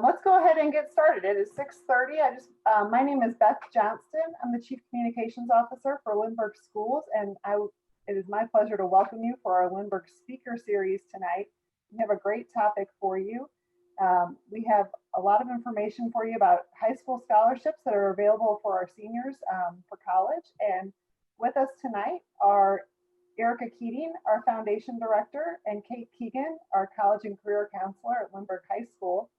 Let's go ahead and get started. It is 6:30. My name is Beth Johnston. I'm the Chief Communications Officer for Lindbergh Schools, and it is my pleasure to welcome you for our Lindbergh Speaker Series tonight. We have a great topic for you. We have a lot of information for you about high school scholarships that are available for our seniors for college. And with us tonight are Erica Keating, our Foundation Director, and Kate Keegan, our College and Career Counselor at Lindbergh High School.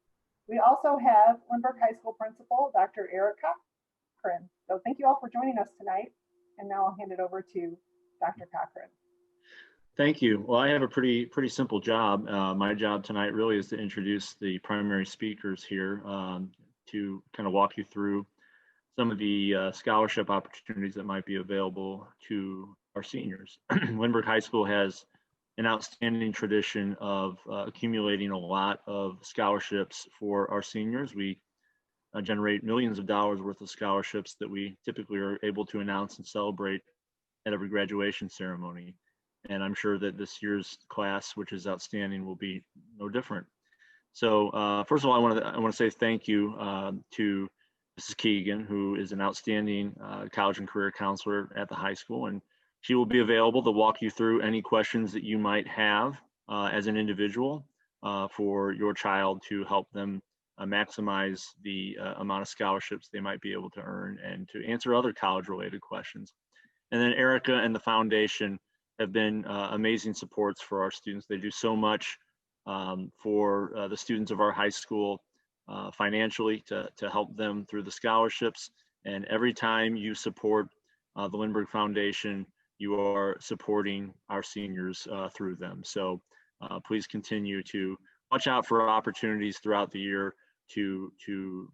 We also have Lindbergh High School Principal, Dr. Eric Cochran. So thank you all for joining us tonight. And now I'll hand it over to Dr. Cochran. Thank you. Well, I have a pretty simple job. My job tonight really is to introduce the primary speakers here to kind of walk you through some of the scholarship opportunities that might be available to our seniors. Lindbergh High School has an outstanding tradition of accumulating a lot of scholarships for our seniors. We generate millions of dollars worth of scholarships that we typically are able to announce and celebrate at every graduation ceremony. And I'm sure that this year's class, which is outstanding, will be no different. So first of all, I want to say thank you to Mrs. Keegan, who is an outstanding college and career counselor at the high school, and she will be available to walk you through any questions that you might have as an individual for your child to help them maximize the amount of scholarships they might be able to earn and to answer other college-related questions. And then Erica and the foundation have been amazing supports for our students. They do so much for the students of our high school financially to help them through the scholarships. And every time you support the Lindbergh Foundation, you are supporting our seniors through them. So please continue to watch out for opportunities throughout the year to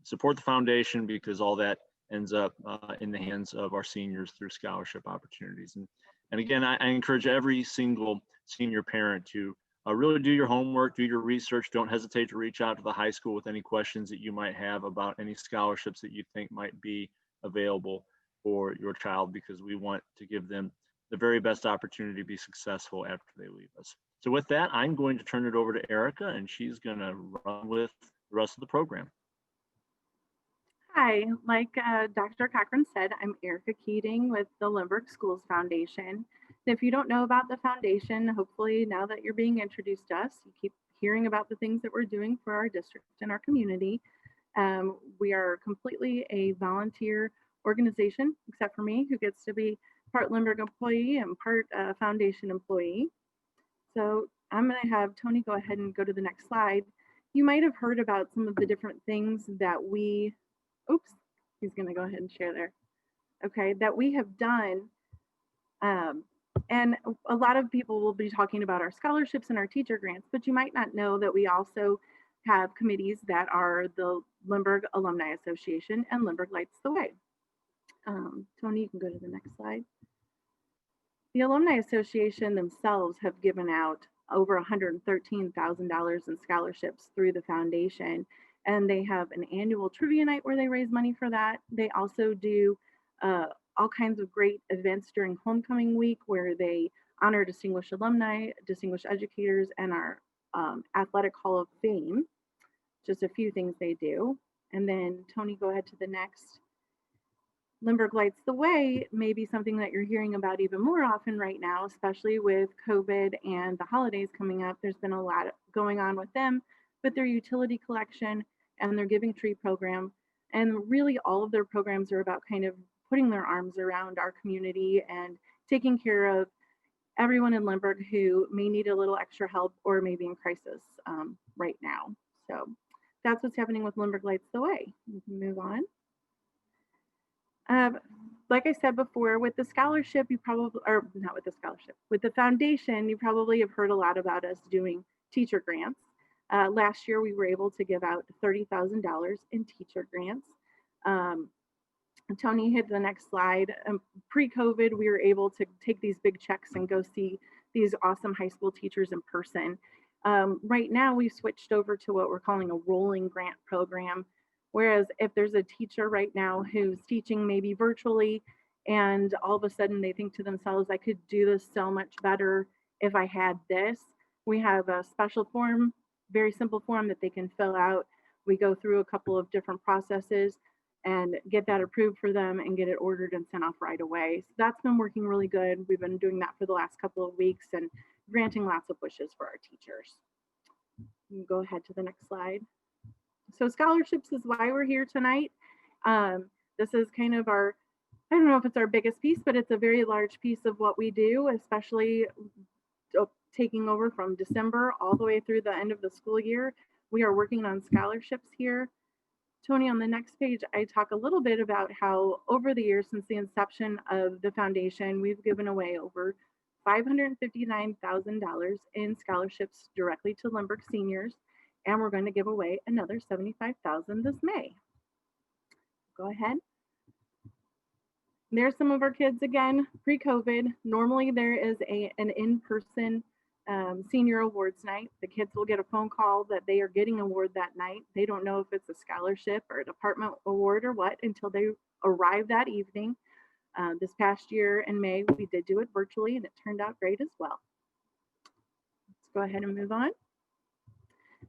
support the foundation, because all that ends up in the hands of our seniors through scholarship opportunities. And again, I encourage every single senior parent to really do your homework, do your research. Don't hesitate to reach out to the high school with any questions that you might have about any scholarships that you think might be available for your child, because we want to give them the very best opportunity to be successful after they leave us. So with that, I'm going to turn it over to Erica, and she's going to run with the rest of the program. Hi, like Dr. Cochran said, I'm Erica Keating with the Lindbergh Schools Foundation. And if you don't know about the foundation, hopefully now that you're being introduced to us, you keep hearing about the things that we're doing for our district and our community. We are completely a volunteer organization, except for me, who gets to be part Lindbergh employee and part foundation employee. So I'm going to have Tony go ahead and go to the next slide. You might have heard about some of the different things that we, oops, he's going to go ahead and share there. Okay, that we have done. And a lot of people will be talking about our scholarships and our teacher grants, but you might not know that we also have committees that are the Lindbergh Alumni Association and Lindbergh Lights the Way. Tony, you can go to the next slide. The Alumni Association themselves have given out over $113,000 in scholarships through the foundation, and they have an annual trivia night where they raise money for that. They also do all kinds of great events during homecoming week where they honor distinguished alumni, distinguished educators, and our Athletic Hall of Fame. Just a few things they do. And then Tony, go ahead to the next. Lindbergh Lights the Way may be something that you're hearing about even more often right now, especially with COVID and the holidays coming up. There's been a lot going on with them, but their utility collection and their Giving Tree program, and really all of their programs are about kind of putting their arms around our community and taking care of everyone in Lindbergh who may need a little extra help or maybe in crisis right now. So that's what's happening with Lindbergh Lights the Way. We can move on. Like I said before, with the scholarship, you probably, or not with the scholarship, with the foundation, you probably have heard a lot about us doing teacher grants. Last year, we were able to give out $30,000 in teacher grants. Tony hit the next slide. Pre-COVID, we were able to take these big checks and go see these awesome high school teachers in person. Right now, we've switched over to what we're calling a rolling grant program. Whereas if there's a teacher right now who's teaching maybe virtually and all of a sudden they think to themselves, I could do this so much better if I had this, we have a special form, very simple form that they can fill out we go through a couple of different processes and get that approved for them and get it ordered and sent off right away. So that's been working really good. We've been doing that for the last couple of weeks and granting lots of wishes for our teachers. You can go ahead to the next slide. So scholarships is why we're here tonight. This is kind of our, I don't know if it's our biggest piece, but it's a very large piece of what we do, especially taking over from December all the way through the end of the school year. We are working on scholarships here. Tony, on the next page, I talk a little bit about how over the years since the inception of the foundation, we've given away over $559,000 in scholarships directly to Lindbergh seniors, and we're going to give away another $75,000 this May. Go ahead. There's some of our kids again, pre-COVID. Normally there is an in-person senior awards night. The kids will get a phone call that they are getting an award that night. They don't know if it's a scholarship or a department award or what until they arrive that evening. This past year in May, we did do it virtually and it turned out great as well. Let's go ahead and move on.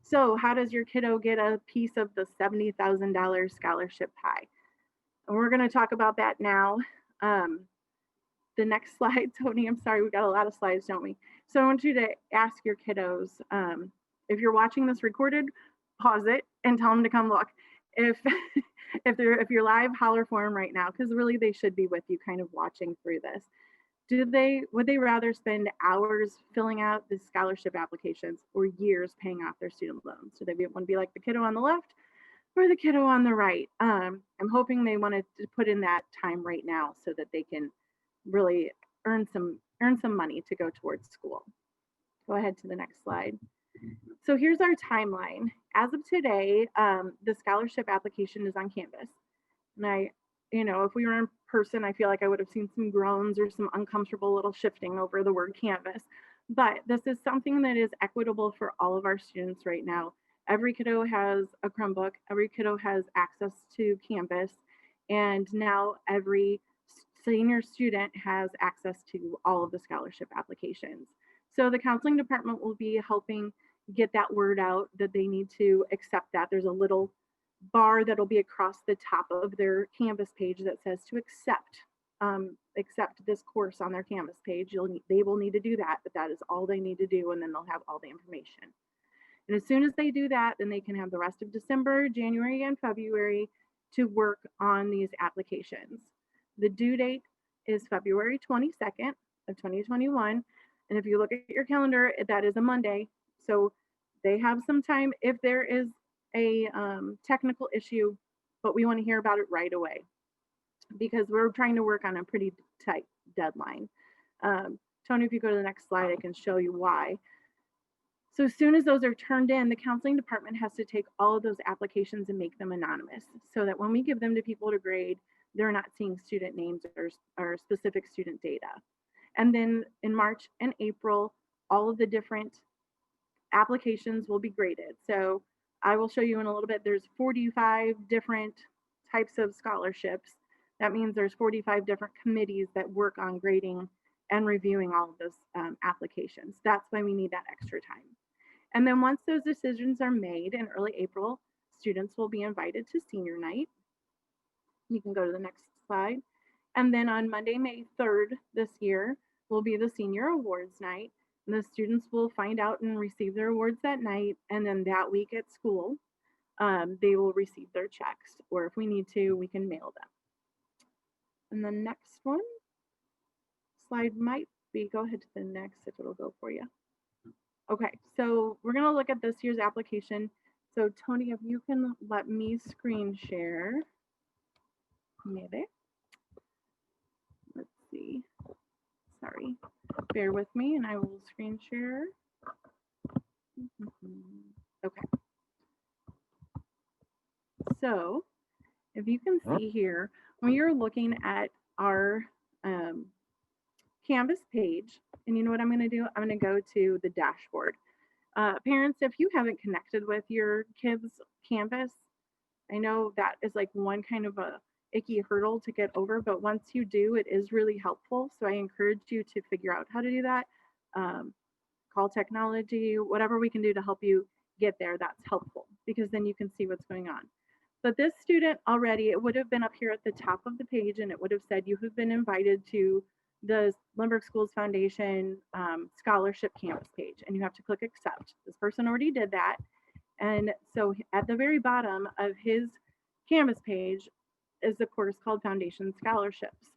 So how does your kiddo get a piece of the $70,000 scholarship pie? And we're going to talk about that now. The next slide, Tony, I'm sorry, we got a lot of slides, don't we? So I want you to ask your kiddos, if you're watching this recorded, pause it and tell them to come look. If you're live, holler for them right now, because really they should be with you kind of watching through this. Would they rather spend hours filling out the scholarship applications or years paying off their student loans? Do they want to be like the kiddo on the left or the kiddo on the right? I'm hoping they wanted to put in that time right now so that they can really earn some money to go towards school. Go ahead to the next slide. So here's our timeline. As of today, the scholarship application is on Canvas. And if we were in person, I feel like I would have seen some groans or some uncomfortable little shifting over the word Canvas. But this is something that is equitable for all of our students right now. Every kiddo has a Chromebook, every kiddo has access to Canvas, and now every senior student has access to all of the scholarship applications. So the counseling department will be helping get that word out that they need to accept that. There's a little bar that'll be across the top of their Canvas page that says to accept this course on their Canvas page. They will need to do that, but that is all they need to do, and then they'll have all the information. And as soon as they do that, then they can have the rest of December, January, and February to work on these applications. The due date is February 22nd of 2021. And if you look at your calendar, that is a Monday. So they have some time if there is a technical issue, but we want to hear about it right away because we're trying to work on a pretty tight deadline. Tony, if you go to the next slide, I can show you why. So as soon as those are turned in, the counseling department has to take all of those applications and make them anonymous so that when we give them to people to grade, they're not seeing student names or specific student data. And then in March and April, all of the different applications will be graded. So I will show you in a little bit, there's 45 different types of scholarships. That means there's 45 different committees that work on grading and reviewing all of those applications. That's why we need that extra time. And then once those decisions are made in early April, students will be invited to senior night. You can go to the next slide. And then on Monday, May 3rd this year will be the senior awards night. And the students will find out and receive their awards that night. And then that week at school, they will receive their checks. Or if we need to, we can mail them. And the next one, slide might be, go ahead to the next if it'll go for you. Okay, so we're gonna look at this year's application. So Tony, if you can let me screen share, maybe. Let's see, sorry, bear with me and I will screen share. Okay. So if you can see here, when you're looking at our Canvas page, and you know what I'm going to do? I'm going to go to the dashboard. Parents, if you haven't connected with your kids' Canvas, I know that is like one kind of a icky hurdle to get over, but once you do, it is really helpful. So I encourage you to figure out how to do that. Call technology, whatever we can do to help you get there, that's helpful because then you can see what's going on. But this student already, it would have been up here at the top of the page and it would have said you have been invited to the Lindbergh Schools Foundation scholarship campus page, and you have to click accept. This person already did that. And so at the very bottom of his Canvas page is the course called Foundation Scholarships.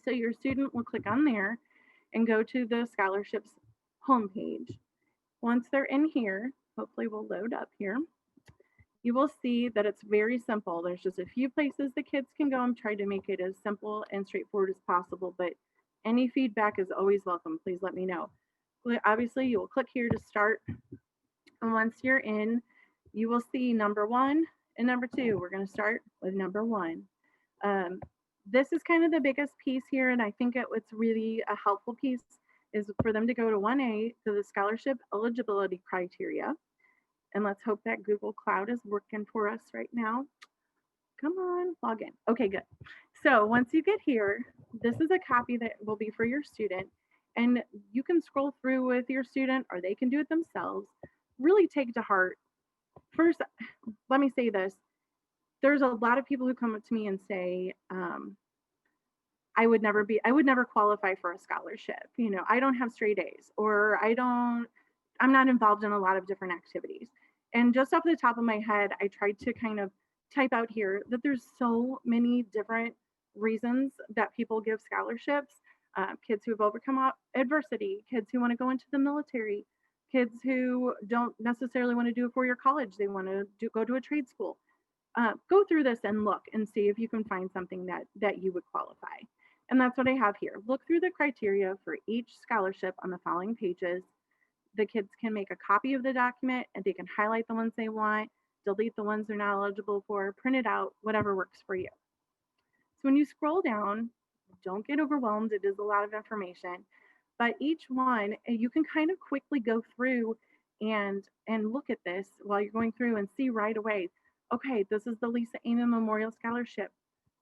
So your student will click on there and go to the scholarships homepage. Once they're in here, hopefully we'll load up here, you will see that it's very simple. There's just a few places the kids can go. I'm trying to make it as simple and straightforward as possible, but any feedback is always welcome. Please let me know. Obviously, you will click here to start. And once you're in, you will see number 1 and number 2. We're going to start with number 1. This is kind of the biggest piece here, and I think it's really a helpful piece is for them to go to 1A to the scholarship eligibility criteria. And let's hope that Google Cloud is working for us right now. Come on, log in. Okay, good. So once you get here, this is a copy that will be for your student. And you can scroll through with your student or they can do it themselves. Really take to heart. First, let me say this. There's a lot of people who come up to me and say, I would never qualify for a scholarship. You know, I don't have straight A's, or I'm not involved in a lot of different activities. And just off the top of my head, I tried to kind of type out here that there's so many different reasons that people give scholarships. Kids who have overcome adversity, kids who want to go into the military, kids who don't necessarily want to do a 4-year college, they want to go to a trade school. Go through this and look and see if you can find something that you would qualify. And that's what I have here. Look through the criteria for each scholarship on the following pages. The kids can make a copy of the document and they can highlight the ones they want, delete the ones they're not eligible for, print it out, whatever works for you. So when you scroll down, don't get overwhelmed. It is a lot of information, but each one, you can kind of quickly go through and look at this while you're going through and see right away, okay, this is the Lisa Amen Memorial Scholarship.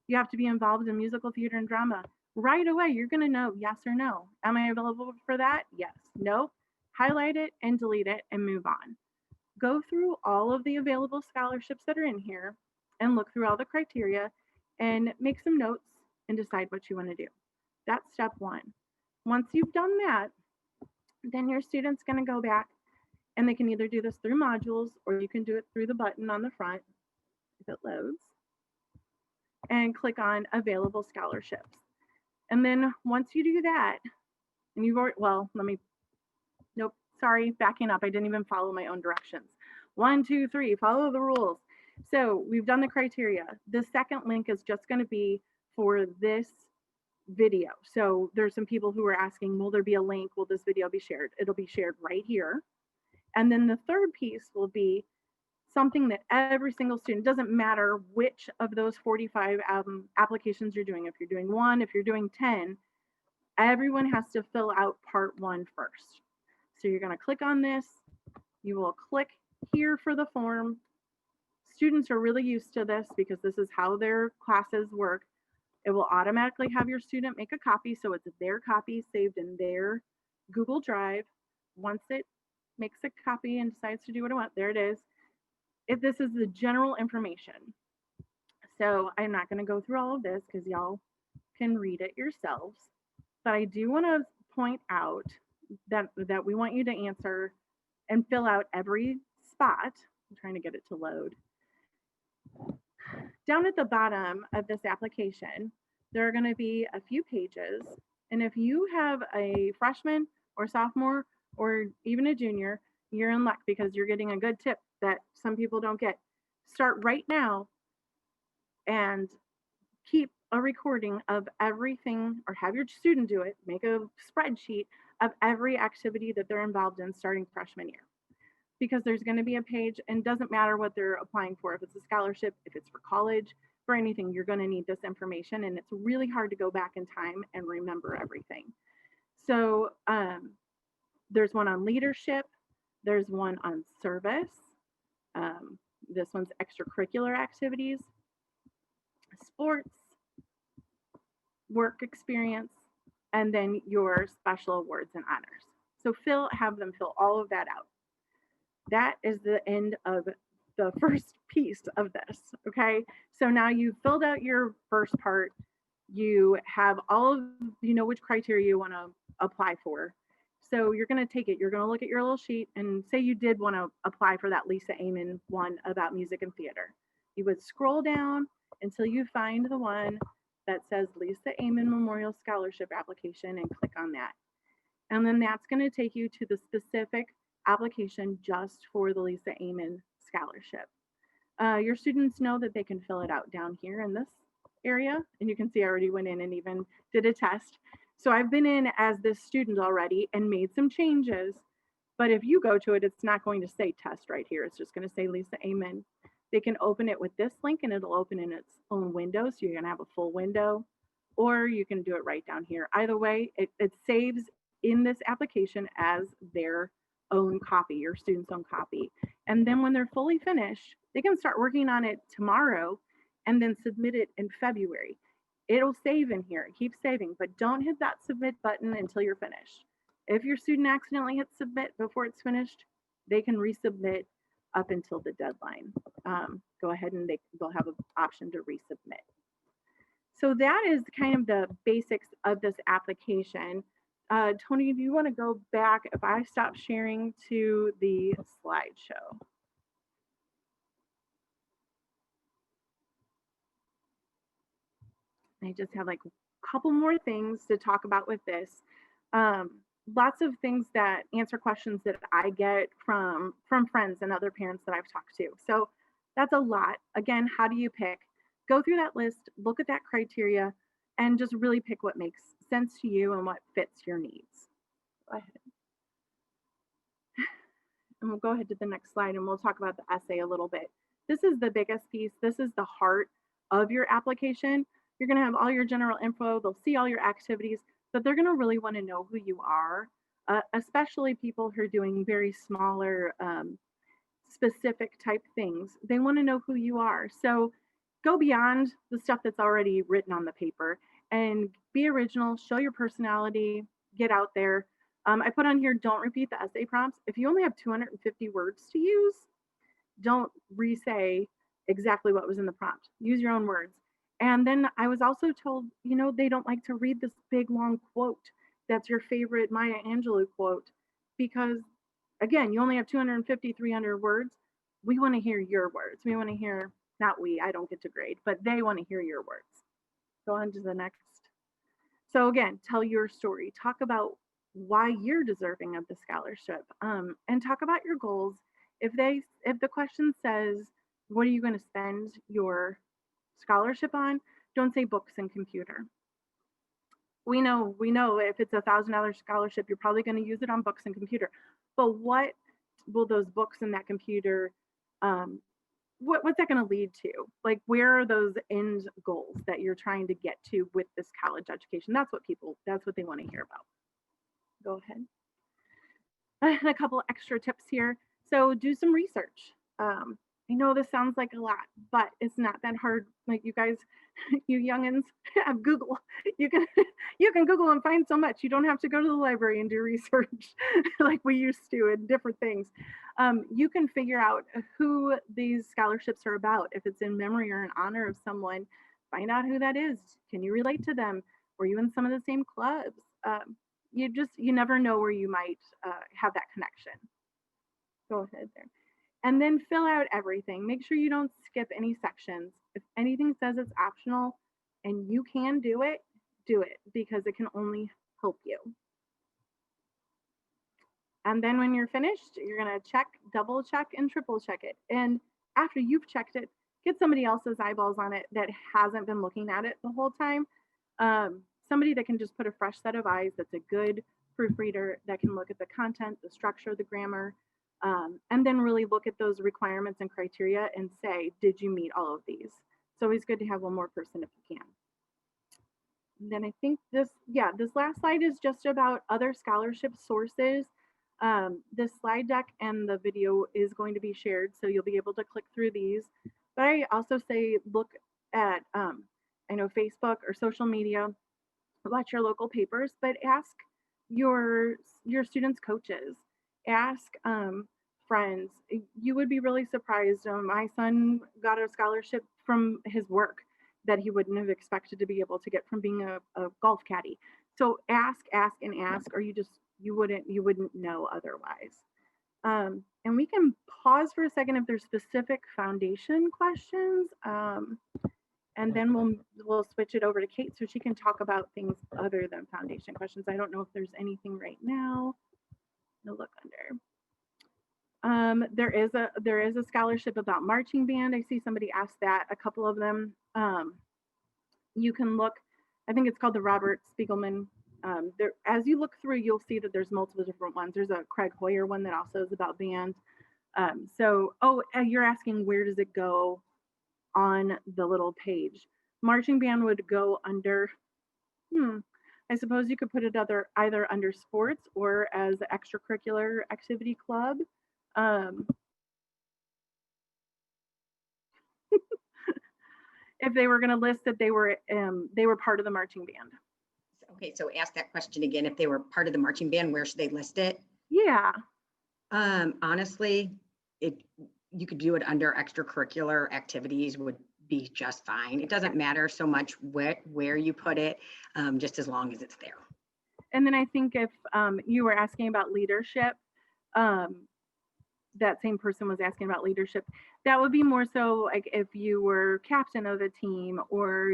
You have to be involved in musical theater and drama. Right away, you're going to know yes or no. Am I available for that? Yes. Nope. Highlight it and delete it and move on. Go through all of the available scholarships that are in here and look through all the criteria and make some notes and decide what you want to do. That's step 1. Once you've done that, then your student's going to go back and they can either do this through modules or you can do it through the button on the front if it loads and click on available scholarships. And then once you do that, and you've already, nope, sorry, backing up. I didn't even follow my own directions. 1, 2, 3, follow the rules. So we've done the criteria. The second link is just going to be for this video. So there's some people who are asking, will there be a link? Will this video be shared? It'll be shared right here. And then the third piece will be something that every single student, doesn't matter which of those 45 applications you're doing. If you're doing 1, if you're doing 10, everyone has to fill out part 1 first. So you're going to click on this. You will click here for the form. Students are really used to this because this is how their classes work. It will automatically have your student make a copy, so it's their copy saved in their Google Drive. Once it makes a copy and decides to do what it wants, there it is. This is the general information. So I'm not going to go through all of this because y'all can read it yourselves. But I do want to point out that we want you to answer and fill out every spot. I'm trying to get it to load. Down at the bottom of this application, there are going to be a few pages. And if you have a freshman or sophomore or even a junior, you're in luck because you're getting a good tip that some people don't get. Start right now and keep a recording of everything, or have your student do it. Make a spreadsheet of every activity that they're involved in starting freshman year. Because there's going to be a page, and doesn't matter what they're applying for, if it's a scholarship, if it's for college, for anything, you're going to need this information, and it's really hard to go back in time and remember everything. So there's one on leadership, there's one on service, this one's extracurricular activities, sports, work experience, and then your special awards and honors. So have them fill all of that out. That is the end of the first piece of this. Okay. So now you filled out your first part. You have all of, you know, which criteria you want to apply for. So you're going to take it, you're going to look at your little sheet and say you did want to apply for that Lisa Amen one about music and theater. You would scroll down until you find the one that says Lisa Amen Memorial Scholarship application and click on that. And then that's going to take you to the specific application just for the Lisa Amen Scholarship. Your students know that they can fill it out down here in this area. And you can see I already went in and even did a test. So I've been in as this student already and made some changes. But if you go to it, it's not going to say test right here. It's just going to say Lisa Amen. They can open it with this link and it'll open in its own window. So you're going to have a full window, or you can do it right down here. Either way, it saves in this application as their own copy, your student's own copy. And then when they're fully finished, they can start working on it tomorrow and then submit it in February. It'll save in here, keep saving, but don't hit that submit button until you're finished. If your student accidentally hits submit before it's finished, they can resubmit up until the deadline. Go ahead and they'll have an option to resubmit. So that is kind of the basics of this application. Tony, do you want to go back if I stop sharing to the slideshow? I just have like a couple more things to talk about with this. Lots of things that answer questions that I get from friends and other parents that I've talked to. So that's a lot. Again, how do you pick? Go through that list, look at that criteria, and just really pick what makes sense to you and what fits your needs. Go ahead. And we'll go ahead to the next slide and we'll talk about the essay a little bit. This is the biggest piece. This is the heart of your application. You're going to have all your general info. They'll see all your activities, but they're going to really want to know who you are, especially people who are doing very smaller, specific type things. They want to know who you are. So go beyond the stuff that's already written on the paper and be original, show your personality, get out there. I put on here, don't repeat the essay prompts. If you only have 250 words to use, don't re-say exactly what was in the prompt. Use your own words. And then I was also told, you know, they don't like to read this big long quote that's your favorite Maya Angelou quote, because again, you only have 250, 300 words. We want to hear your words. We want to hear, not we, I don't get to grade, but they want to hear your words. Go on to the next. So again, tell your story. Talk about why you're deserving of the scholarship, and talk about your goals. If the question says, what are you going to spend your scholarship on? Don't say books and computer. We know if it's $1,000 scholarship, you're probably going to use it on books and computer. But what will those books and that computer, what's that going to lead to? Like, where are those end goals that you're trying to get to with this college education? That's what they want to hear about. Go ahead. A couple extra tips here. So do some research. I know this sounds like a lot, but it's not that hard. Like, you guys, you youngins have Google. You can Google and find so much. You don't have to go to the library and do research like we used to in different things. You can figure out who these scholarships are about. If it's in memory or in honor of someone, find out who that is. Can you relate to them? Were you in some of the same clubs? You never know where you might have that connection. Go ahead there. And then fill out everything. Make sure you don't skip any sections. If anything says it's optional and you can do it, because it can only help you. And then when you're finished, you're gonna check, double check, and triple check it. And after you've checked it, get somebody else's eyeballs on it that hasn't been looking at it the whole time. Somebody that can just put a fresh set of eyes, that's a good proofreader, that can look at the content, the structure, the grammar, and then really look at those requirements and criteria and say, did you meet all of these? It's always good to have one more person if you can. And then I think this last slide is just about other scholarship sources. This slide deck and the video is going to be shared, so you'll be able to click through these. But I also say look at, I know Facebook or social media, watch your local papers, but ask your students' coaches. Ask friends. You would be really surprised. My son got a scholarship from his work that he wouldn't have expected to be able to get from being a golf caddy. So ask, ask, and ask, or you wouldn't know otherwise. And we can pause for a second if there's specific foundation questions. And then we'll switch it over to Kate so she can talk about things other than foundation questions. I don't know if there's anything right now. No, look under. There is a scholarship about marching band. I see somebody asked that. A couple of them. You can look. I think it's called the Robert Spiegelman. There, as you look through, you'll see that there's multiple different ones. There's a Craig Hoyer one that also is about band. You're asking where does it go on the little page? Marching band would go under, I suppose you could put it either under sports or as extracurricular activity club. If they were going to list that they were part of the marching band. Okay, so ask that question again. If they were part of the marching band, where should they list it? Yeah. Honestly, you could do it under extracurricular activities would be just fine. It doesn't matter so much where you put it, just as long as it's there. And then I think if you were asking about leadership, that same person was asking about leadership. That would be more so like if you were captain of a team or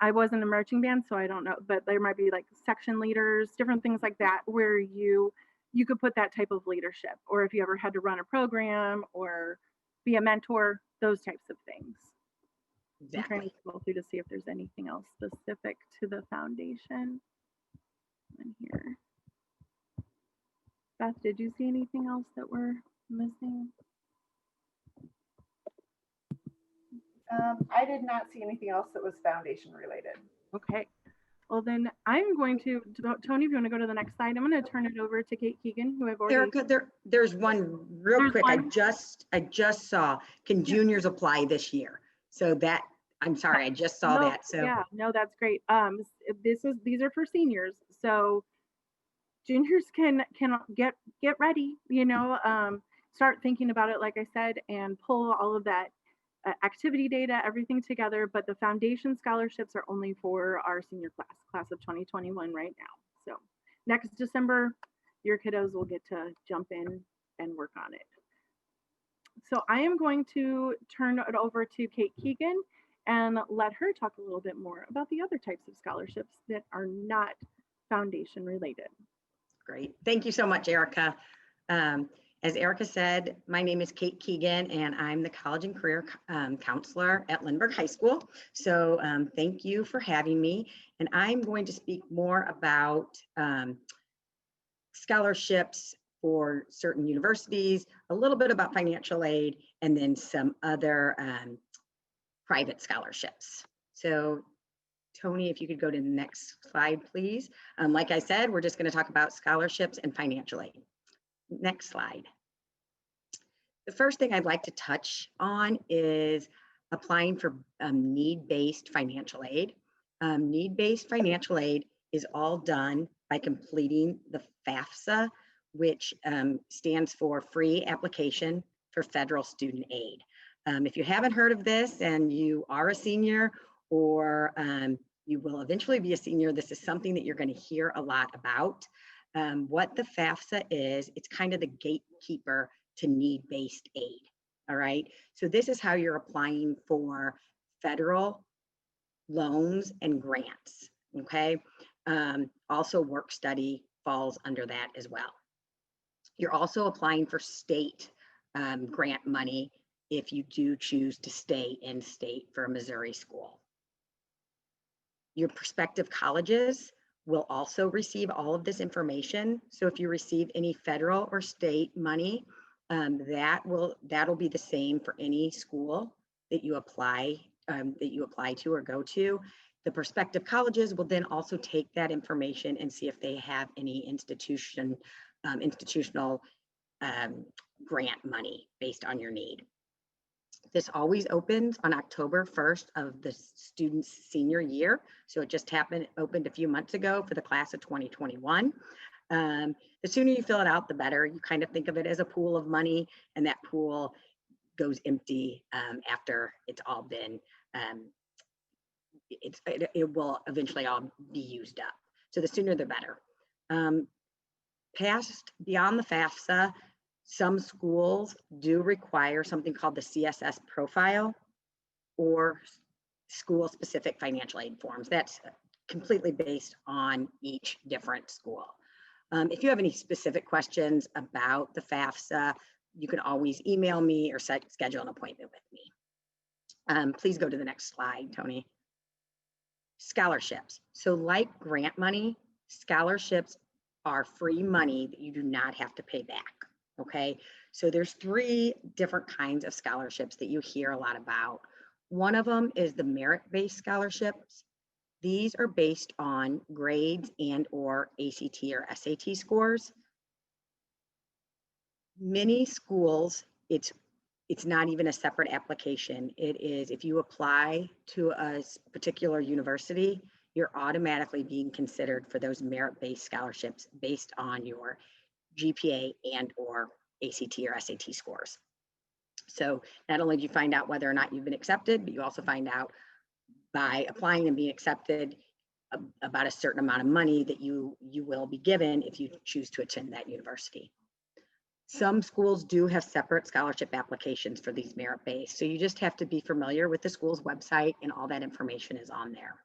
I wasn't a marching band, so I don't know, but there might be like section leaders, different things like that, where you could put that type of leadership, or if you ever had to run a program or be a mentor, those types of things. Exactly. I'm trying to scroll through to see if there's anything else specific to the foundation in here. Beth, did you see anything else that we're missing? I did not see anything else that was foundation related. Okay. Well, then I'm going to, Tony, if you want to go to the next slide, I'm going to turn it over to Kate Keegan, who I've already. Erica, there's one real quick. One. I just saw, can juniors apply this year? So that, I'm sorry, I just saw that. So yeah, no, that's great. These are for seniors. So juniors can get ready, start thinking about it, like I said, and pull all of that activity data, everything together. But the foundation scholarships are only for our senior class of 2021 right now. So next December, your kiddos will get to jump in and work on it. So I am going to turn it over to Kate Keegan and let her talk a little bit more about the other types of scholarships that are not foundation related. Great. Thank you so much, Erica. As Erica said, my name is Kate Keegan, and I'm the College and Career Counselor at Lindbergh High School. So thank you for having me. And I'm going to speak more about scholarships for certain universities, a little bit about financial aid, and then some other private scholarships. So Tony, if you could go to the next slide, please. Like I said, we're just going to talk about scholarships and financial aid. Next slide. The first thing I'd like to touch on is applying for need-based financial aid. Need-based financial aid is all done by completing the FAFSA, which stands for Free Application for Federal Student Aid. If you haven't heard of this and you are a senior or you will eventually be a senior, this is something that you're going to hear a lot about. What the FAFSA is, it's kind of the gatekeeper to need-based aid, all right? So this is how you're applying for federal loans and grants, okay? Also work study falls under that as well. You're also applying for state grant money if you do choose to stay in state for a Missouri school. Your prospective colleges will also receive all of this information. So if you receive any federal or state money, that'll be the same for any school that you apply to or go to. The prospective colleges will then also take that information and see if they have any institutional grant money based on your need. This always opens on October 1st of the student's senior year. So it just opened a few months ago for the class of 2021. The sooner you fill it out, the better. You kind of think of it as a pool of money, and that pool goes empty after it's all been, it will eventually all be used up. So the sooner the better. Beyond the FAFSA, some schools do require something called the CSS profile or school-specific financial aid forms. That's completely based on each different school. If you have any specific questions about the FAFSA, you can always email me or schedule an appointment with me. Please go to the next slide, Tony. Scholarships. So like grant money, scholarships are free money that you do not have to pay back, okay? So there's 3 different kinds of scholarships that you hear a lot about. One of them is the merit-based scholarships. These are based on grades and or ACT or SAT scores. Many schools, it's not even a separate application. It is, if you apply to a particular university, you're automatically being considered for those merit-based scholarships based on your GPA and or ACT or SAT scores. So not only do you find out whether or not you've been accepted, but you also find out by applying and being accepted about a certain amount of money that you will be given if you choose to attend that university. Some schools do have separate scholarship applications for these merit-based. So you just have to be familiar with the school's website, and all that information is on there.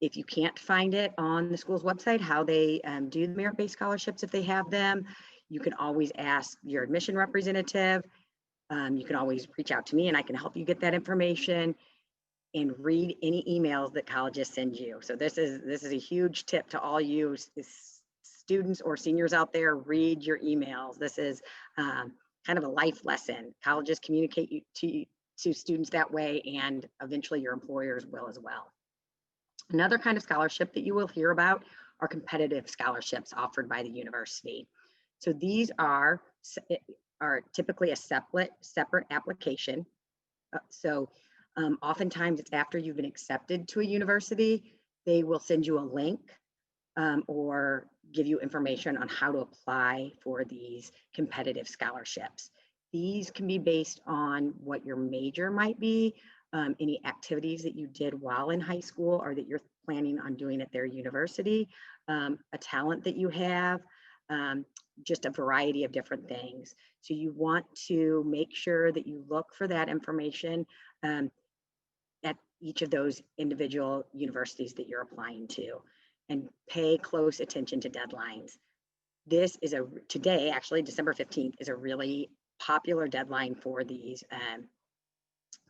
If you can't find it on the school's website, how they do the merit-based scholarships, if they have them, you can always ask your admission representative. You can always reach out to me and I can help you get that information, and read any emails that colleges send you. So this is a huge tip to all you students or seniors out there. Read your emails. This is kind of a life lesson. Colleges communicate to students that way, and eventually your employers will as well. Another kind of scholarship that you will hear about are competitive scholarships offered by the university. So these are typically a separate application. Oftentimes it's after you've been accepted to a university, they will send you a link or give you information on how to apply for these competitive scholarships. These can be based on what your major might be, any activities that you did while in high school or that you're planning on doing at their university, a talent that you have, just a variety of different things. So you want to make sure that you look for that information at each of those individual universities that you're applying to, and pay close attention to deadlines. This is today, actually, December 15th is a really popular deadline for these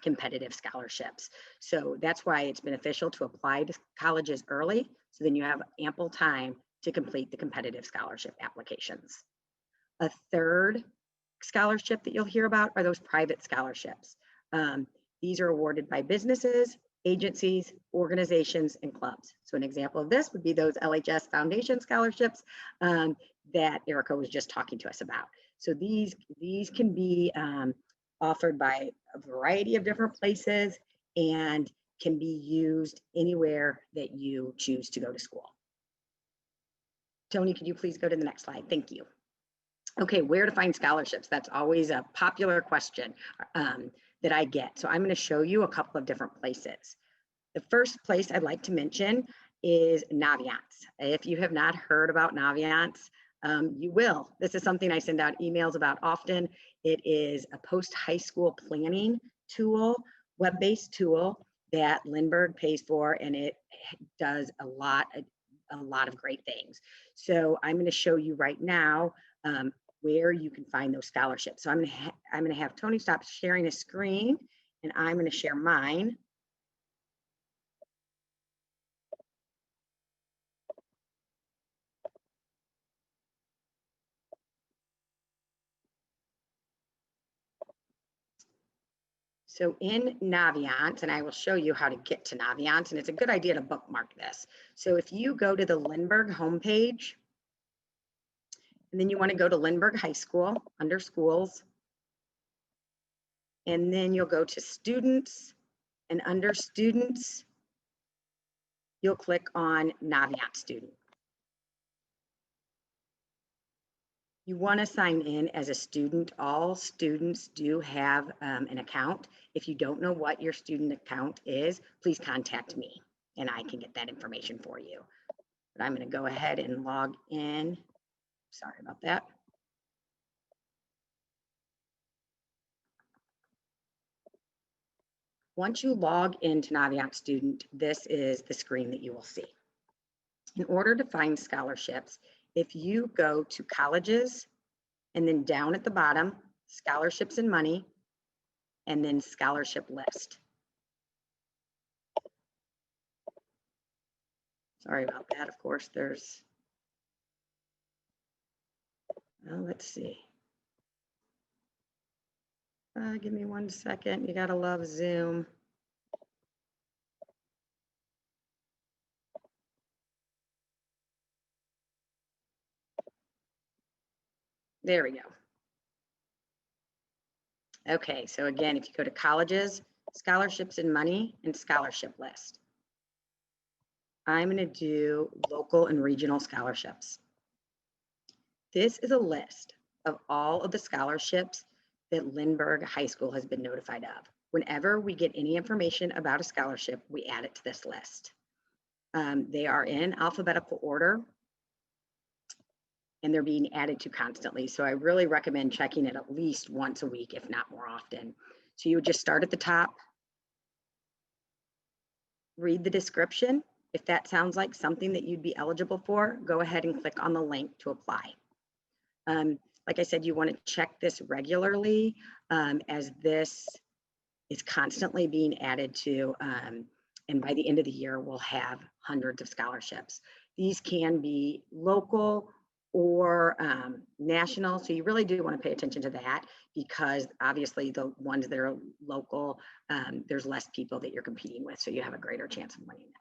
competitive scholarships. So that's why it's beneficial to apply to colleges early, so then you have ample time to complete the competitive scholarship applications. A third scholarship that you'll hear about are those private scholarships. These are awarded by businesses, agencies, organizations, and clubs. So an example of this would be those LHS Foundation scholarships that Erica was just talking to us about. So these can be offered by a variety of different places and can be used anywhere that you choose to go to school. Tony, could you please go to the next slide? Thank you. Okay, where to find scholarships? That's always a popular question that I get. So I'm going to show you a couple of different places. The first place I'd like to mention is Naviance. If you have not heard about Naviance, you will. This is something I send out emails about often. It is a post-high school planning tool, web-based tool that Lindbergh pays for, and it does a lot of great things. So I'm going to show you right now where you can find those scholarships. So I'm going to have Tony stop sharing his screen, and I'm going to share mine. So in Naviance, and I will show you how to get to Naviance, and it's a good idea to bookmark this. So if you go to the Lindbergh homepage, and then you want to go to Lindbergh High School under schools, and then you'll go to students, and under students, you'll click on Naviance student. You want to sign in as a student. All students do have an account. If you don't know what your student account is, please contact me and I can get that information for you. But I'm going to go ahead and log in. Sorry about that. Once you log into Navient Student, this is the screen that you will see. In order to find scholarships, if you go to colleges and then down at the bottom, scholarships and money, and then scholarship list. Sorry about that. Of course, there's, well, let's see. Give me 1 second. You gotta love Zoom. There we go. Okay, so again, if you go to colleges, scholarships and money, and scholarship list. I'm going to do local and regional scholarships. This is a list of all of the scholarships that Lindbergh High School has been notified of. Whenever we get any information about a scholarship, we add it to this list. They are in alphabetical order and they're being added to constantly. So I really recommend checking it at least once a week, if not more often. So you would just start at the top, read the description. If that sounds like something that you'd be eligible for, go ahead and click on the link to apply. Like I said, you want to check this regularly as this is constantly being added to, and by the end of the year, we'll have hundreds of scholarships. These can be local or national, so you really do want to pay attention to that because obviously the ones that are local, there's less people that you're competing with, so you have a greater chance of winning them.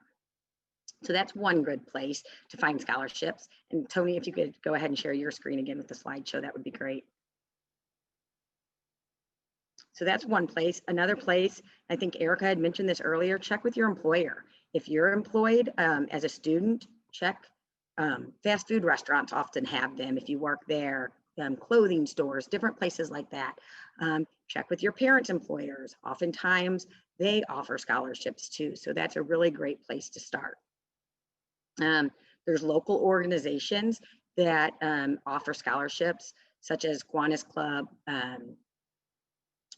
So that's one good place to find scholarships. And Tony, if you could go ahead and share your screen again with the slideshow, that would be great. So that's one place. Another place, I think Erica had mentioned this earlier, check with your employer. If you're employed as a student, check. Fast food restaurants often have them if you work there, clothing stores, different places like that. Check with your parents' employers. Oftentimes they offer scholarships too. So that's a really great place to start. There's local organizations that offer scholarships such as Kiwanis Club,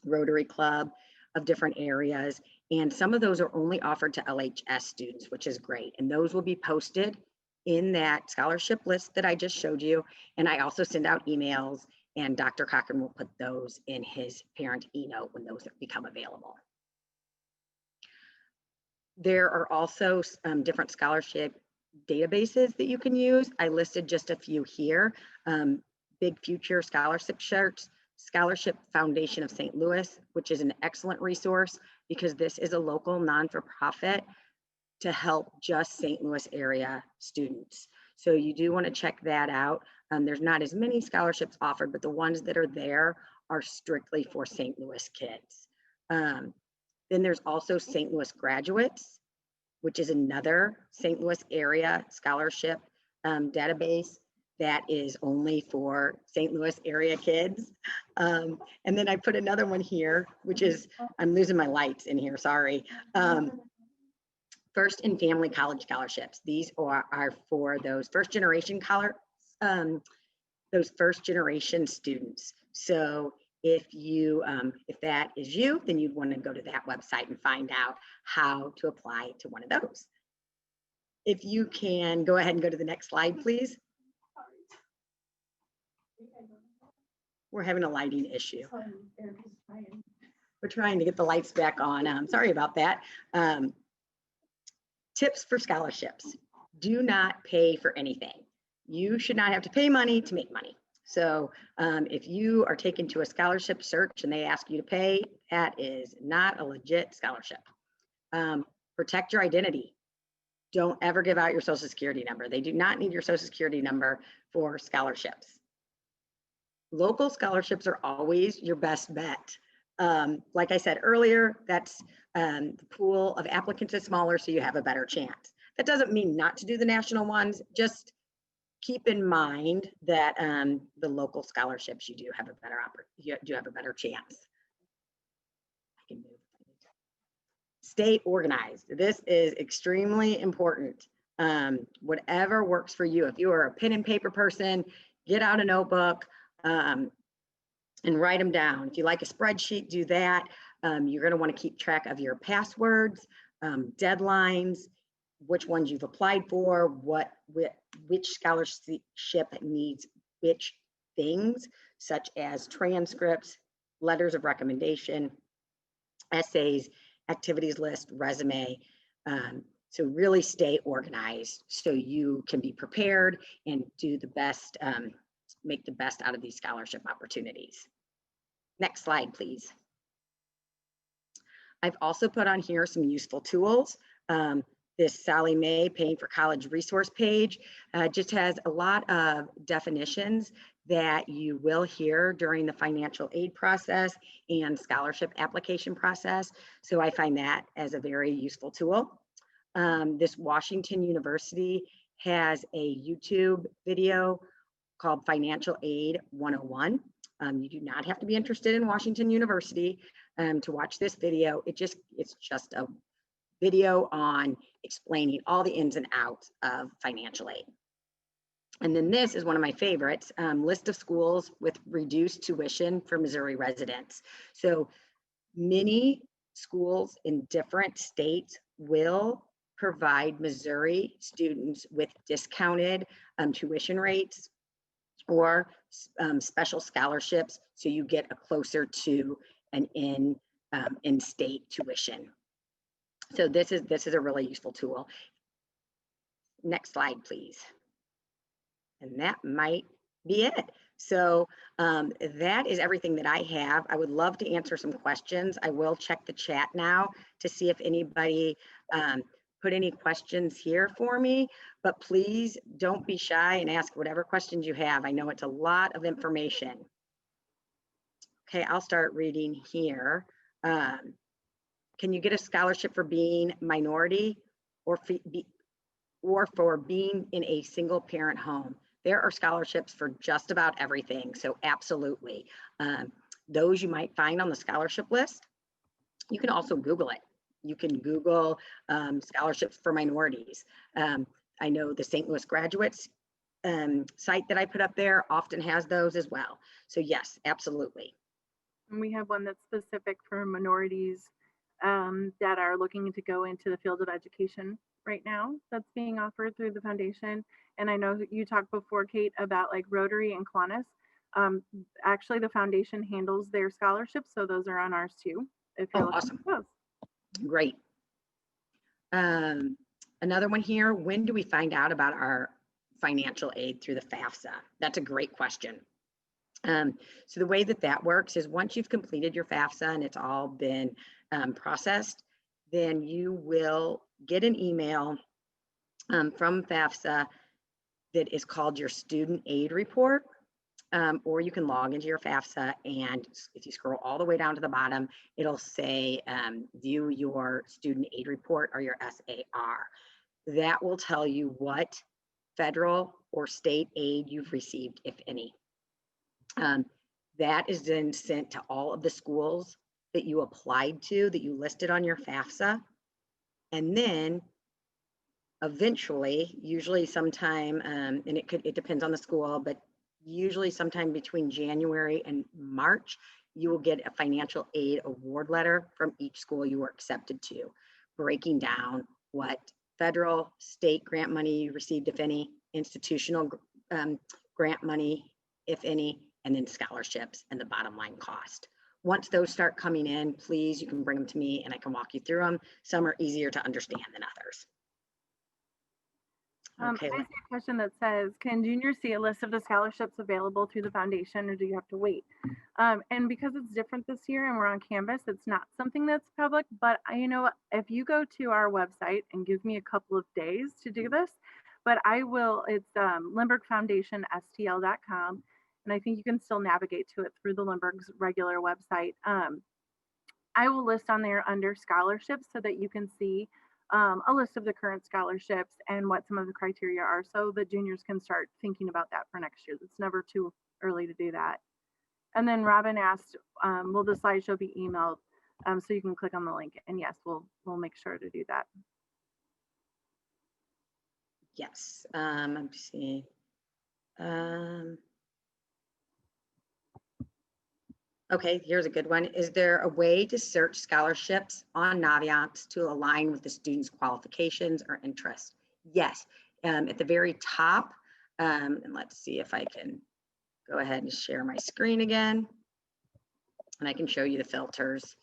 Rotary Club of different areas. And some of those are only offered to LHS students, which is great. And those will be posted in that scholarship list that I just showed you. And I also send out emails and Dr. Cochran will put those in his parent e-note when those become available. There are also different scholarship databases that you can use. I listed just a few here. Big Future Scholarship Search, Scholarship Foundation of St. Louis, which is an excellent resource because this is a local non-for-profit to help just St. Louis area students. So you do want to check that out. There's not as many scholarships offered, but the ones that are there are strictly for St. Louis kids. Then there's also St. Louis Graduates, which is another St. Louis area scholarship database that is only for St. Louis area kids. And then I put another one here, which is, I'm losing my lights in here, sorry. First and Family College Scholarships. These are for those first generation students. So if that is you, then you'd want to go to that website and find out how to apply to one of those. If you can go ahead and go to the next slide, please. We're having a lighting issue. We're trying to get the lights back on. Sorry about that. Tips for scholarships. Do not pay for anything. You should not have to pay money to make money. So if you are taken to a scholarship search and they ask you to pay, that is not a legit scholarship. Protect your identity. Don't ever give out your social security number. They do not need your social security number for scholarships. Local scholarships are always your best bet. Like I said earlier, that's the pool of applicants is smaller, so you have a better chance. That doesn't mean not to do the national ones, just keep in mind that the local scholarships, you do have a better chance. I can move. Stay organized. This is extremely important. Whatever works for you. If you are a pen and paper person, get out a notebook and write them down. If you like a spreadsheet, do that. You're going to want to keep track of your passwords, deadlines, which ones you've applied for, which scholarship needs which things, such as transcripts, letters of recommendation, essays, activities list, resume. So really stay organized so you can be prepared and do the best, make the best out of these scholarship opportunities. Next slide, please. I've also put on here some useful tools. This Sallie Mae Paying for College resource page just has a lot of definitions that you will hear during the financial aid process and scholarship application process. So I find that as a very useful tool. This Washington University has a YouTube video called Financial Aid 101. You do not have to be interested in Washington University to watch this video. It's just a video on explaining all the ins and outs of financial aid. And then this is one of my favorites, list of schools with reduced tuition for Missouri residents. So many schools in different states will provide Missouri students with discounted tuition rates or special scholarships, so you get a closer to an in-state tuition. So this is a really useful tool. Next slide, please. And that might be it. So that is everything that I have. I would love to answer some questions. I will check the chat now to see if anybody put any questions here for me, but please don't be shy and ask whatever questions you have. I know it's a lot of information. Okay, I'll start reading here. Can you get a scholarship for being minority or for being in a single parent home? There are scholarships for just about everything, so absolutely. Those you might find on the scholarship list. You can also Google it. You can Google scholarships for minorities. I know the St. Louis Graduates site that I put up there often has those as well. So yes, absolutely. And we have one that's specific for minorities that are looking to go into the field of education right now, that's being offered through the foundation. And I know you talked before, Kate, about like Rotary and Kiwanis. Actually, the foundation handles their scholarships, so those are on ours too. If you're awesome. Great. Another one here, when do we find out about our financial aid through the FAFSA? That's a great question. So the way that works is once you've completed your FAFSA and it's all been processed, then you will get an email from FAFSA that is called your student aid report, or you can log into your FAFSA, and if you scroll all the way down to the bottom, it'll say view your student aid report or your SAR. That will tell you what federal or state aid you've received, if any. That is then sent to all of the schools that you applied to, that you listed on your FAFSA. And then eventually, usually sometime, and it depends on the school, but usually sometime between January and March, you will get a financial aid award letter from each school you were accepted to, breaking down what federal, state grant money you received, if any, institutional grant money, if any, and then scholarships and the bottom line cost. Once those start coming in, please, you can bring them to me and I can walk you through them. Some are easier to understand than others. Okay. I see a question that says, can juniors see a list of the scholarships available through the foundation, or do you have to wait? And because it's different this year and we're on Canvas, it's not something that's public, but you know, if you go to our website and give me a couple of days to do this, but I will, it's LindberghFoundationSTL.com. And I think you can still navigate to it through the Lindbergh's regular website. I will list on there under scholarships so that you can see a list of the current scholarships and what some of the criteria are so the juniors can start thinking about that for next year. It's never too early to do that. And then Robin asked, will the slideshow be emailed? So you can click on the link, and yes, we'll make sure to do that. Yes, I'm seeing. Okay, here's a good one. Is there a way to search scholarships on Naviance to align with the student's qualifications or interests? Yes, at the very top, and let's see if I can go ahead and share my screen again, and I can show you the filters.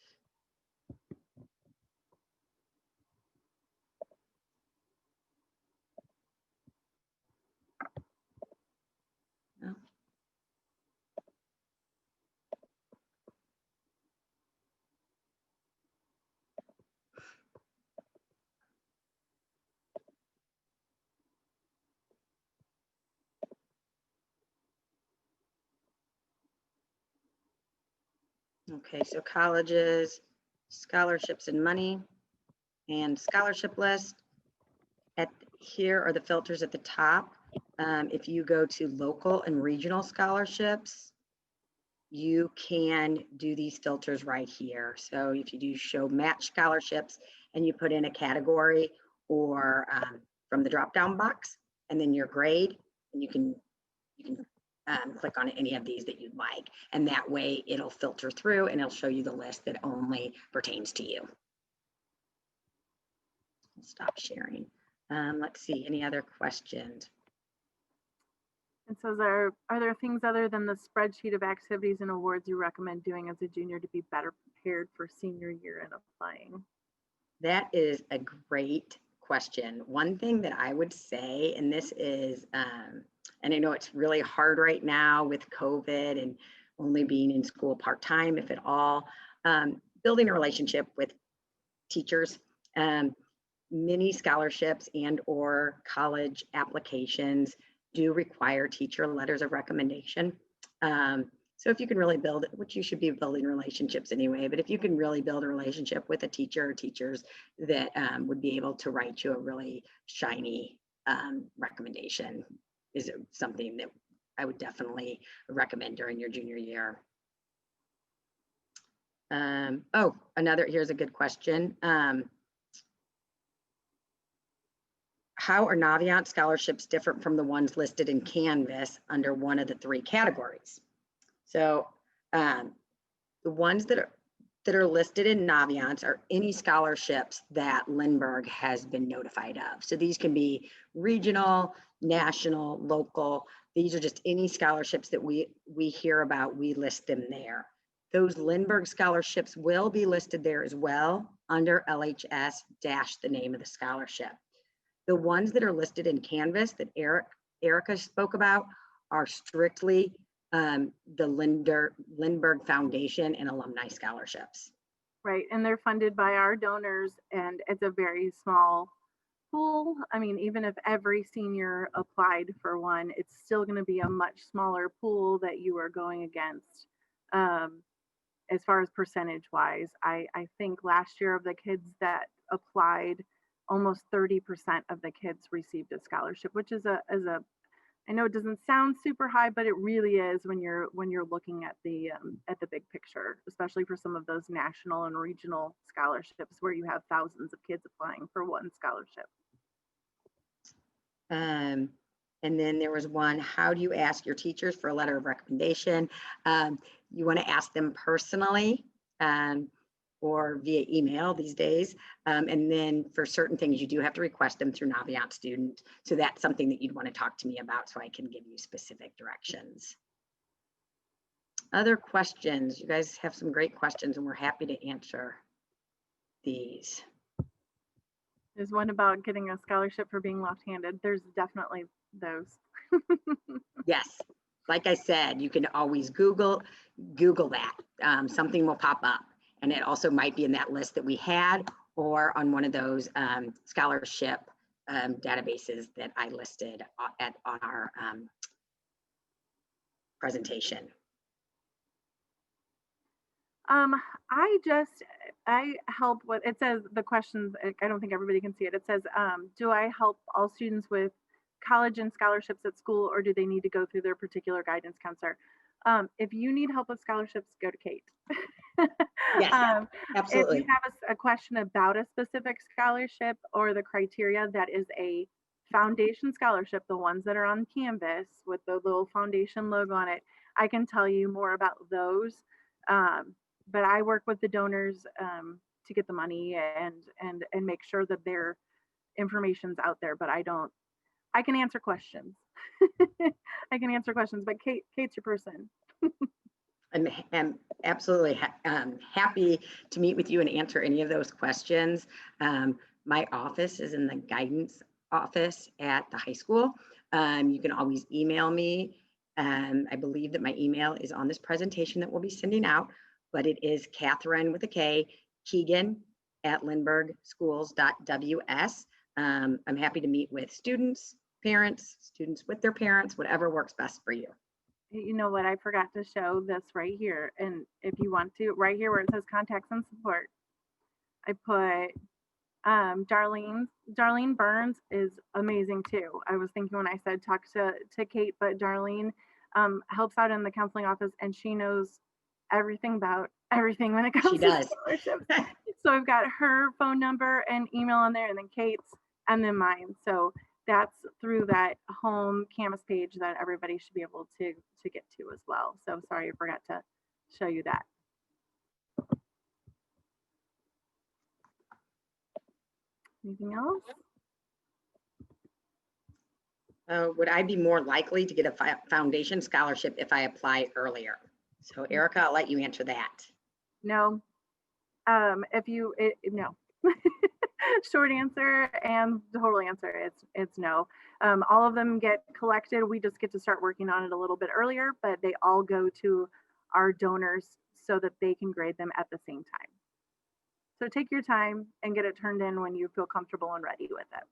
Oh. Okay, so colleges, scholarships and money, and scholarship list. Here are the filters at the top. If you go to local and regional scholarships, you can do these filters right here. So if you do show match scholarships and you put in a category or from the drop-down box and then your grade, and you can click on any of these that you'd like. And that way it'll filter through and it'll show you the list that only pertains to you. I'll stop sharing. Let's see, any other questions? And so are there things other than the spreadsheet of activities and awards you recommend doing as a junior to be better prepared for senior year and applying? That is a great question. One thing that I would say, and this is, and I know it's really hard right now with COVID and only being in school part-time, if at all, building a relationship with teachers. Many scholarships and or college applications do require teacher letters of recommendation. So if you can really build it, which you should be building relationships anyway, but if you can really build a relationship with a teacher or teachers that would be able to write you a really shiny recommendation is something that I would definitely recommend during your junior year. Oh, here's a good question. How are Naviance scholarships different from the ones listed in Canvas under one of the three categories? So the ones that are listed in Naviance are any scholarships that Lindbergh has been notified of. So these can be regional, national, local. These are just any scholarships that we hear about, we list them there. Those Lindbergh scholarships will be listed there as well under LHS - the name of the scholarship. The ones that are listed in Canvas that Erica spoke about are strictly the Lindbergh Foundation and alumni scholarships. Right, and they're funded by our donors, and it's a very small pool. I mean, even if every senior applied for one, it's still going to be a much smaller pool that you are going against. As far as percentage wise, I think last year of the kids that applied, almost 30% of the kids received a scholarship, which is I know it doesn't sound super high, but it really is when you're looking at the big picture, especially for some of those national and regional scholarships where you have thousands of kids applying for one scholarship. And then there was one, how do you ask your teachers for a letter of recommendation? You want to ask them personally or via email these days. And then for certain things, you do have to request them through Naviance Student. So that's something that you'd want to talk to me about so I can give you specific directions. Other questions? You guys have some great questions and we're happy to answer these. There's one about getting a scholarship for being left-handed. There's definitely those. Yes, like I said, you can always Google that. Something will pop up. And it also might be in that list that we had or on one of those scholarship databases that I listed on our presentation. I help with, it says the questions, I don't think everybody can see it. It says, do I help all students with college and scholarships at school, or do they need to go through their particular guidance counselor? If you need help with scholarships, go to Kate. Yes, If absolutely. you have a question about a specific scholarship or the criteria, that is a foundation scholarship, the ones that are on Canvas with the little foundation logo on it, I can tell you more about those. But I work with the donors to get the money and make sure that their information's out there. But I can answer questions. I can answer questions, but Kate's your person. I'm absolutely happy to meet with you and answer any of those questions. My office is in the guidance office at the high school. You can always email me. I believe that my email is on this presentation that we'll be sending out, but it is Catherine with a K, Keegan at lindberghschools.ws. I'm happy to meet with students, parents, students with their parents, whatever works best for you. You know what? I forgot to show this right here. And if you want to, right here where it says contacts and support, I put Darlene Burns is amazing too. I was thinking when I said talk to Kate, but Darlene helps out in the counseling office, and she knows everything about everything when it comes to scholarships. So I've got her phone number and email on there, and then Kate's, and then mine. So that's through that home Canvas page that everybody should be able to get to as well. So sorry, I forgot to show you that. Anything else? Would I be more likely to get a foundation scholarship if I apply earlier? So Erica, I'll let you answer that. No. No. Short answer and total answer, it's no. All of them get collected. We just get to start working on it a little bit earlier, but they all go to our donors so that they can grade them at the same time. So take your time and get it turned in when you feel comfortable and ready with it.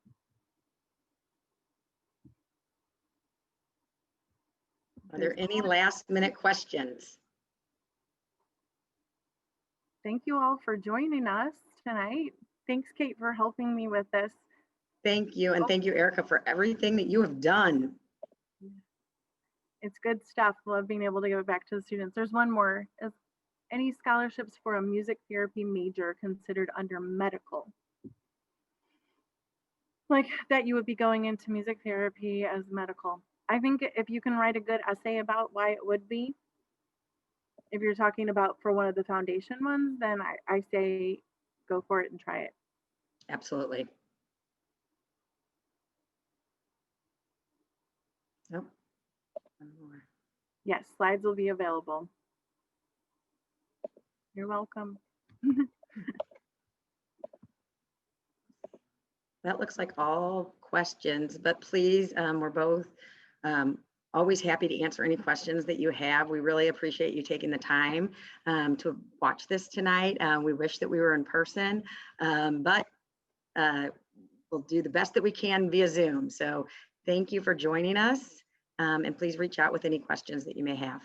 Are there any last minute questions? Thank you all for joining us tonight. Thanks, Kate, for helping me with this. Thank you. And thank you, Erica, for everything that you have done. It's good stuff. Love being able to give it back to the students. There's one more. Is any scholarships for a music therapy major considered under medical? Like that you would be going into music therapy as medical. I think if you can write a good essay about why it would be, if you're talking about for one of the foundation ones, then I say go for it and try it. Absolutely. Nope. One more. Yes, slides will be available. You're welcome. That looks like all questions, but please, we're both always happy to answer any questions that you have. We really appreciate you taking the time to watch this tonight. We wish that we were in person, but we'll do the best that we can via Zoom. So thank you for joining us, and please reach out with any questions that you may have.